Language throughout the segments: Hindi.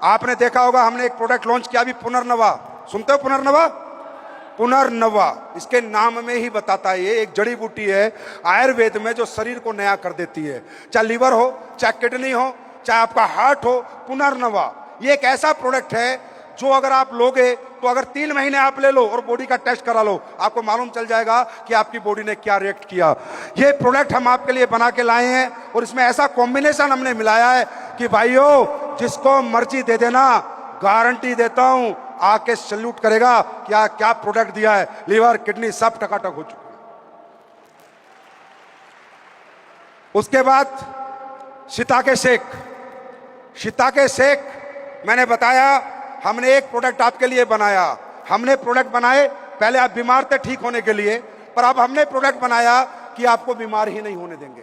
आपने देखा होगा हमने एक प्रोडक्ट लॉन्च किया अभी, पुनर्नवा। सुनते हो पुनर्नवा? पुनर्नवा इसके नाम में ही बताता है, ये एक जड़ी बूटी है आयुर्वेद में जो शरीर को नया कर देती है। चाहे लीवर हो, चाहे किडनी हो, चाहे आपका हार्ट हो, पुनर्नवा ये एक ऐसा प्रोडक्ट है जो अगर आप लोगे तो अगर 3 महीने आप ले लो और बॉडी का टेस्ट करा लो, आपको मालूम चल जाएगा कि आपकी बॉडी ने क्या रिएक्ट किया। ये प्रोडक्ट हम आपके लिए बना के लाए हैं और इसमें ऐसा कॉम्बिनेशन हमने मिलाया है कि भाइयों जिसको मर्जी दे देना, गारंटी देता हूं आके सैल्यूट करेगा क्या क्या प्रोडक्ट दिया है। लीवर किडनी सब टकाटक हो चुके हैं। उसके बाद शिताके शेक। शिताके शेक मैंने बताया हमने एक प्रोडक्ट आपके लिए बनाया। हमने प्रोडक्ट बनाए, पहले आप बीमार थे ठीक होने के लिए, पर अब हमने प्रोडक्ट बनाया कि आपको बीमार ही नहीं होने देंगे।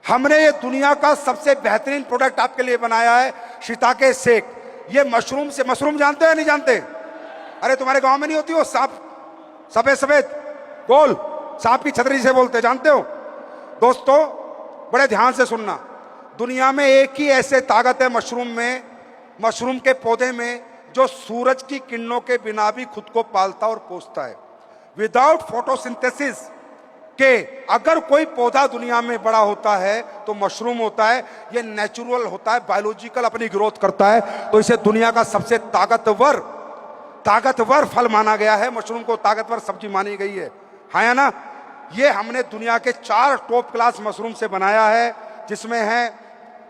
हमने ये दुनिया का सबसे बेहतरीन प्रोडक्ट आपके लिए बनाया है, शिताके शेक। ये मशरूम से, मशरूम जानते हैं नहीं जानते? अरे तुम्हारे गांव में नहीं होती वो सांप, सफेद सफेद गोल सांप की छतरी से बोलते, जानते हो? दोस्तों बड़े ध्यान से सुनना, दुनिया में एक ही ऐसे ताकत है मशरूम में, मशरूम के पौधे में, जो सूरज की किरणों के बिना भी खुद को पालता और पोषता है। विदाउट फोटोसिंथेसिस के अगर कोई पौधा दुनिया में बड़ा होता है तो मशरूम होता है। ये नेचुरल होता है, बायोलॉजिकल अपनी ग्रोथ करता है, तो इसे दुनिया का सबसे ताकतवर फल माना गया है। मशरूम को ताकतवर सब्जी मानी गई है, हाँ या ना? ये हमने दुनिया के 4 टॉप क्लास मशरूम से बनाया है, जिसमें है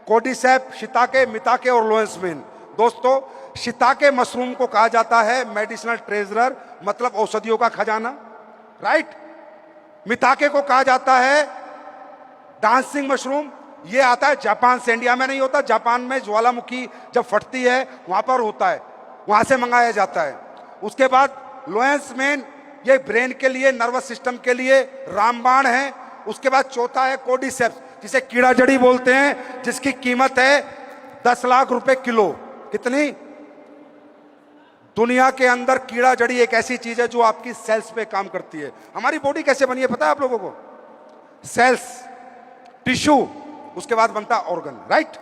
कोर्डिसेप, शिताके, मिताके और लोएंसमेन। दोस्तों शिताके मशरूम को कहा जाता है मेडिसिनल ट्रेजरर, मतलब औषधियों का खजाना, राइट। मिताके को कहा जाता है डांसिंग मशरूम। ये आता है जापान से, इंडिया में नहीं होता। जापान में ज्वालामुखी जब फटती है वहां पर होता है, वहां से मंगाया जाता है। उसके बाद लोएंसमेन, ये ब्रेन के लिए, नर्वस सिस्टम के लिए रामबाण है। उसके बाद चौथा है कोर्डिसेप्स, जिसे कीड़ा जड़ी बोलते हैं, जिसकी कीमत है 10 लाख रुपए किलो। कितनी? दुनिया के अंदर कीड़ा जड़ी एक ऐसी चीज है जो आपकी सेल्स पे काम करती है। हमारी बॉडी कैसे बनी है पता है आप लोगों को? सेल्स, टिश्यू, उसके बाद बनता है ऑर्गन, राइट।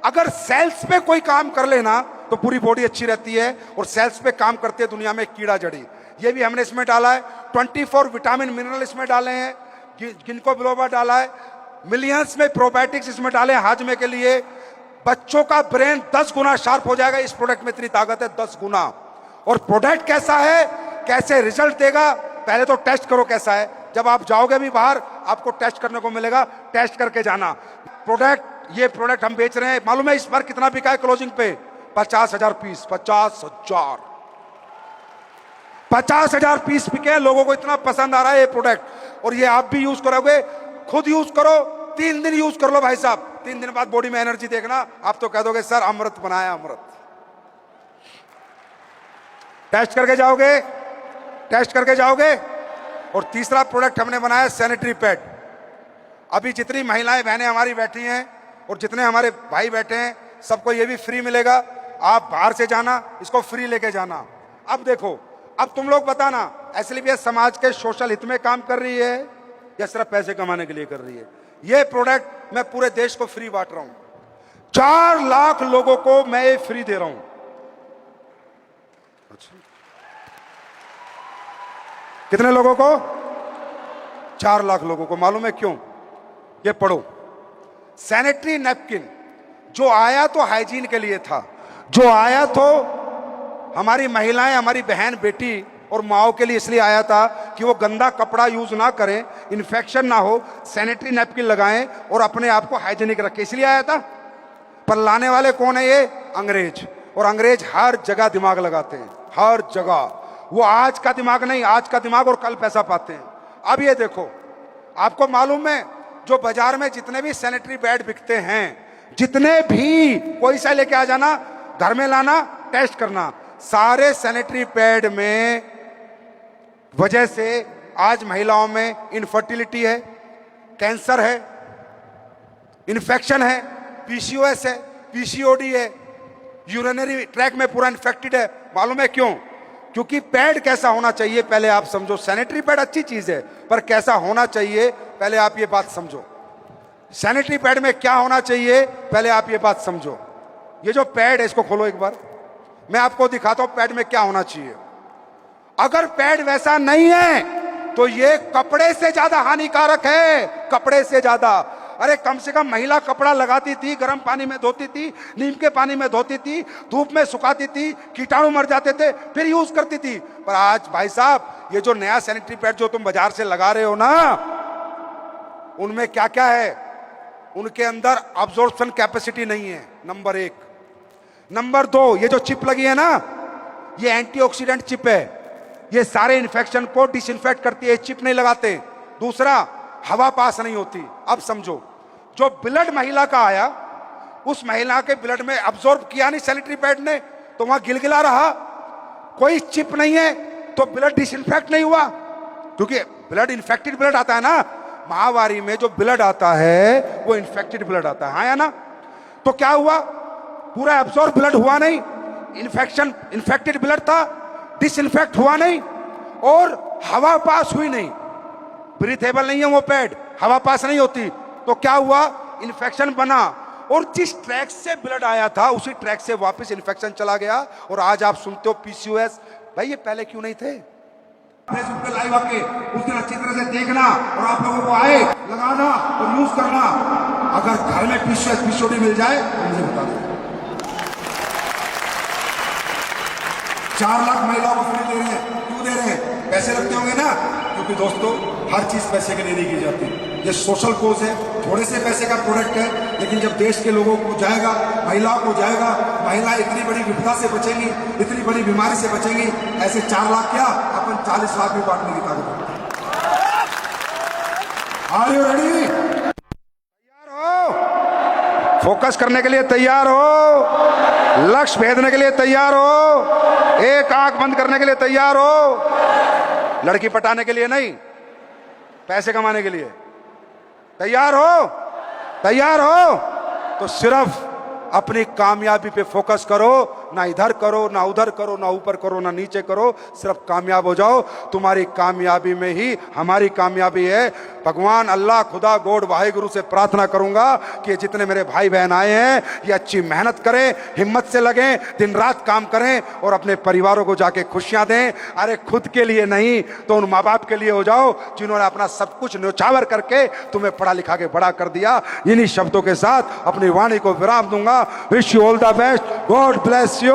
अगर सेल्स पे कोई काम कर लेना तो पूरी बॉडी अच्छी रहती है, और सेल्स पे काम करती है दुनिया में कीड़ा जड़ी। ये भी हमने इसमें डाला है। 24 विटामिन मिनरल इसमें डाले हैं, गिनको बिलोबा डाला है, मिलियंस में प्रोबायोटिक्स इसमें डाले हैं हाजमे के लिए। बच्चों का ब्रेन 10 गुना शार्प हो जाएगा इस प्रोडक्ट में, इतनी ताकत है, 10 गुना। और प्रोडक्ट कैसा है, कैसे रिजल्ट देगा, पहले तो टेस्ट करो कैसा है। जब आप जाओगे भी बाहर आपको टेस्ट करने को मिलेगा, टेस्ट करके जाना। ये प्रोडक्ट हम बेच रहे हैं, मालूम है इस बार कितना बिका है क्लोजिंग पे? 50,000 पीस। 50,000 पीस बिके। लोगों को इतना पसंद आ रहा है ये प्रोडक्ट। और ये आप भी यूज करोगे, खुद यूज करो, 3 दिन यूज कर लो भाई साहब। 3 दिन बाद बॉडी में एनर्जी देखना, आप तो कह दोगे सर अमृत बनाया, अमृत। टेस्ट करके जाओगे। और तीसरा प्रोडक्ट हमने बनाया सैनिटरी पैड। अभी जितनी महिलाएं बहनें हमारी बैठी हैं और जितने हमारे भाई बैठे हैं, सबको ये भी फ्री मिलेगा। आप बाहर से जाना, इसको फ्री लेके जाना। अब देखो, अब तुम लोग बताना, एसएलबीएस समाज के सोशल हित में काम कर रही है या सिर्फ पैसे कमाने के लिए कर रही है? ये प्रोडक्ट मैं पूरे देश को फ्री बांट रहा हूं। 4 लाख लोगों को मैं ये फ्री दे रहा हूं। अच्छा, कितने लोगों को? 4 लाख लोगों को। मालूम है क्यों? ये पढ़ो। सैनिटरी नैपकिन जो आया तो हाइजीन के लिए था, जो आया तो हमारी महिलाएं, हमारी बहन बेटी और माओ के लिए इसलिए आया था कि वो गंदा कपड़ा यूज ना करें, इन्फेक्शन ना हो, सैनिटरी नैपकिन लगाएं और अपने आप को हाइजीनिक रखें, इसलिए आया था। पर लाने वाले कौन है? ये अंग्रेज। और अंग्रेज हर जगह दिमाग लगाते हैं, हर जगह। वो आज का दिमाग नहीं, आज का दिमाग और कल पैसा पाते हैं। अब ये देखो, आपको मालूम है जो बाजार में जितने भी सैनिटरी पैड बिकते हैं, जितने भी, कोई सा लेके आ जाना, घर में लाना, टेस्ट करना, सारे सैनिटरी पैड में वजह से आज महिलाओं में इनफर्टिलिटी है, कैंसर है, इन्फेक्शन है, पीसीओएस है, पीसीओडी है, यूरिनरी ट्रैक में पूरा इन्फेक्टेड है। मालूम है क्यों? क्योंकि पैड कैसा होना चाहिए पहले आप समझो। सैनिटरी पैड अच्छी चीज है, पर कैसा होना चाहिए पहले आप ये बात समझो। सैनिटरी पैड में क्या होना चाहिए पहले आप ये बात समझो। ये जो पैड है इसको खोलो एक बार, मैं आपको दिखाता हूं पैड में क्या होना चाहिए। अगर पैड वैसा नहीं है तो ये कपड़े से ज्यादा हानिकारक है, कपड़े से ज्यादा। अरे कम से कम महिला कपड़ा लगाती थी, गर्म पानी में धोती थी, नीम के पानी में धोती थी, धूप में सुखाती थी, कीटाणु मर जाते थे, फिर यूज करती थी। पर आज भाई साहब ये जो नया सैनिटरी पैड जो तुम बाजार से लगा रहे हो ना, उनमें क्या क्या है? उनके अंदर अब्जॉर्प्शन कैपेसिटी नहीं है, नंबर 1। नंबर 2, ये जो चिप लगी है ना, ये एंटीऑक्सीडेंट चिप है, ये सारे इन्फेक्शन को डिसइंफेक्ट करती है, चिप नहीं लगाते। दूसरा, हवा पास नहीं होती। अब समझो, जो ब्लड महिला का आया, उस महिला के ब्लड में अब्सॉर्ब किया नहीं सैनिटरी पैड ने, तो वहां गिलगिला रहा। कोई चिप नहीं है तो ब्लड डिसइंफेक्ट नहीं हुआ, क्योंकि ब्लड इन्फेक्टेड ब्लड आता है ना। महामारी में जो ब्लड आता है वो इन्फेक्टेड ब्लड आता है, हाँ या ना? तो क्या हुआ? पूरा अब्सॉर्ब ब्लड हुआ नहीं, इन्फेक्शन इन्फेक्टेड ब्लड था, डिसइंफेक्ट हुआ नहीं, और हवा पास हुई नहीं। ब्रीथेबल नहीं है वो पैड, हवा पास नहीं होती। तो क्या हुआ? इन्फेक्शन बना, और जिस ट्रैक से ब्लड आया था उसी ट्रैक से वापस इन्फेक्शन चला गया। और आज आप सुनते हो पीसीओएस। भाई ये पहले क्यों नहीं थे? फेसबुक पे लाइव आके उस दिन अच्छी तरह से देखना, और आप लोगों को आए लगाना और यूज करना। अगर घर में पीसीओएस पीसीओडी मिल जाए तो मुझे बता दो। 4 लाख महिलाओं को फ्री दे रहे हैं। क्यों दे रहे हैं? पैसे लगते होंगे ना, क्योंकि दोस्तों हर चीज पैसे के लिए नहीं की जाती। ये सोशल कोज है, थोड़े से पैसे का प्रोडक्ट है, लेकिन जब देश के लोगों को जाएगा, महिलाओं को जाएगा, महिला इतनी बड़ी विपदा से बचेंगी, इतनी बड़ी बीमारी से बचेंगी। ऐसे 4 लाख क्या, अपन 40 लाख भी बांटने की ताकत है। Are you ready? तैयार हो? फोकस करने के लिए तैयार हो? लक्ष्य भेदने के लिए तैयार हो? एक आंख बंद करने के लिए तैयार हो? लड़की पटाने के लिए नहीं, पैसे कमाने के लिए तैयार हो? तैयार हो? तो सिर्फ अपनी कामयाबी पे फोकस करो, ना इधर करो, ना उधर करो, ना ऊपर करो, ना नीचे करो। सिर्फ कामयाब हो जाओ। तुम्हारी कामयाबी में ही हमारी कामयाबी है। भगवान अल्लाह, खुदा, गॉड, वाहिगुरु से प्रार्थना करूंगा कि जितने मेरे भाई बहन आए हैं ये अच्छी मेहनत करें, हिम्मत से लगें, दिन रात काम करें और अपने परिवारों को जाके खुशियां दें। अरे खुद के लिए नहीं तो उन माँ बाप के लिए हो जाओ जिन्होंने अपना सब कुछ न्यौछावर करके तुम्हें पढ़ा लिखा के बड़ा कर दिया। इन्हीं शब्दों के साथ अपनी वाणी को विराम दूंगा। Wish you all the best, God bless you.